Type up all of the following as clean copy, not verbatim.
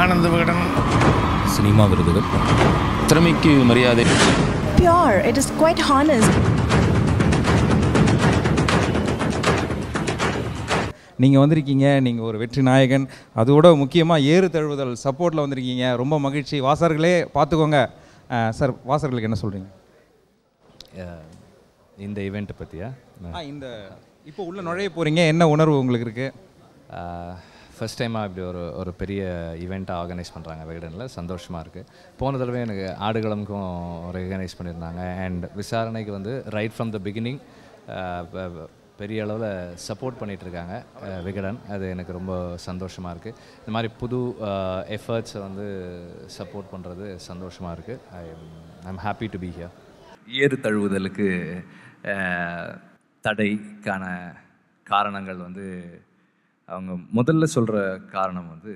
Ananda Vikatan cinema விருதுகள் திறமைக்கு மரியாதை. Pure, it is quite honest. நீங்கள் வந்திருக்கீங்க, நீங்கள் ஒரு வெற்றி நாயகன், அதோட முக்கியமாக ஏறு தழுவுதல் சப்போர்ட்டில் வந்திருக்கீங்க. ரொம்ப மகிழ்ச்சி. வாசகர்களே பார்த்துக்கோங்க. சார், வாசகர்களுக்கு என்ன சொல்கிறீங்க இந்த ஈவெண்ட்டை பற்றியா? இந்த இப்போ உள்ள நுழைய போகிறீங்க, என்ன உணர்வு உங்களுக்கு இருக்குது? ஃபஸ்ட் டைமாக இப்படி ஒரு பெரிய ஈவெண்ட்டாக ஆர்கனைஸ் பண்ணுறாங்க விகடனில். சந்தோஷமாக இருக்குது. போன தடவை எனக்கு ஆடுகளமுக்கும் ரெகனைஸ் பண்ணியிருந்தாங்க. அண்ட் விசாரணைக்கு வந்து ரைட் ஃப்ரம் த பிகினிங் பெரிய அளவில் சப்போர்ட் பண்ணிகிட்ருக்காங்க விகடன். அது எனக்கு ரொம்ப சந்தோஷமாக இருக்குது. இந்த மாதிரி புது எஃபர்ட்ஸை வந்து சப்போர்ட் பண்ணுறது சந்தோஷமாக இருக்குது. I am happy to be here. ஏறு தழுவுதலுக்கு தடைக்கான காரணங்கள் வந்து அவங்க முதல்ல சொல்கிற காரணம் வந்து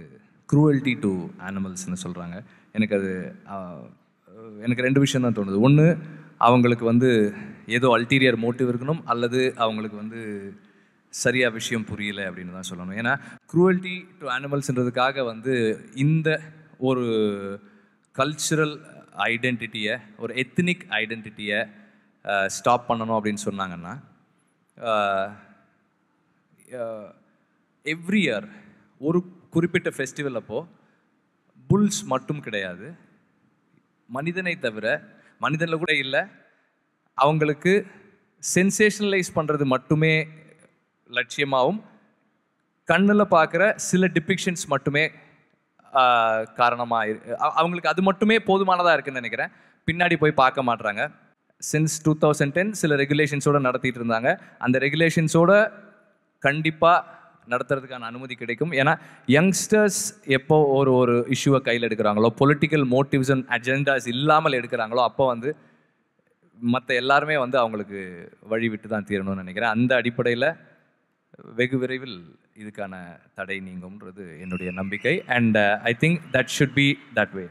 க்ரூவல்ட்டி டு அனிமல்ஸ்னு சொல்கிறாங்க. எனக்கு ரெண்டு விஷயம் தான் தோணுது. ஒன்று, அவங்களுக்கு வந்து ஏதோ அல்டீரியர் மோட்டிவ் இருக்கணும், அல்லது அவங்களுக்கு வந்து சரியாக விஷயம் புரியலை அப்படின்னு தான் சொல்லணும். ஏன்னா க்ரூவல்ட்டி டு அனிமல்ஸ்ன்றதுக்காக வந்து இந்த ஒரு கல்ச்சுரல் ஐடென்டிட்டியை, ஒரு எத்னிக் ஐடென்டிட்டியை ஸ்டாப் பண்ணணும் அப்படின்னு சொன்னாங்கன்னா, எவ்ரி இயர் ஒரு குறிப்பிட்ட ஃபெஸ்டிவல் அப்போது புல்ஸ் மட்டும் கிடையாது, மனிதனை தவிர, மனிதனில் கூட இல்லை, அவங்களுக்கு சென்சேஷனலைஸ் பண்ணுறது மட்டுமே லட்சியமாகவும் கண்ணில் பார்க்குற சில டிபிக்ஷன்ஸ் மட்டுமே காரணமாக அவங்களுக்கு அது மட்டுமே போதுமானதாக இருக்குதுன்னு நினைக்கிறேன். பின்னாடி போய் பார்க்க மாட்டுறாங்க. சின்ஸ் 2010 சில ரெகுலேஷன்ஸோடு நடத்திட்டு இருந்தாங்க. அந்த ரெகுலேஷன்ஸோடு கண்டிப்பாக நடத்துறதுக்கான அனுமதி கிடைக்கும். ஏன்னா யங்ஸ்டர்ஸ் எப்போ ஒரு இஷ்யூவை கையில் எடுக்கிறாங்களோ, பொலிட்டிக்கல் மோட்டிவ்ஸ் அண்ட் அஜெண்டாஸ் இல்லாமல் எடுக்கிறாங்களோ, அப்போ வந்து மற்ற எல்லாருமே வந்து அவங்களுக்கு வழி விட்டு தான் தீரணும்னு நினைக்கிறேன். அந்த அடிப்படையில் வெகு விரைவில் இதுக்கான தடை நீங்கும்ன்றது என்னுடைய நம்பிக்கை. And I think that should be that way.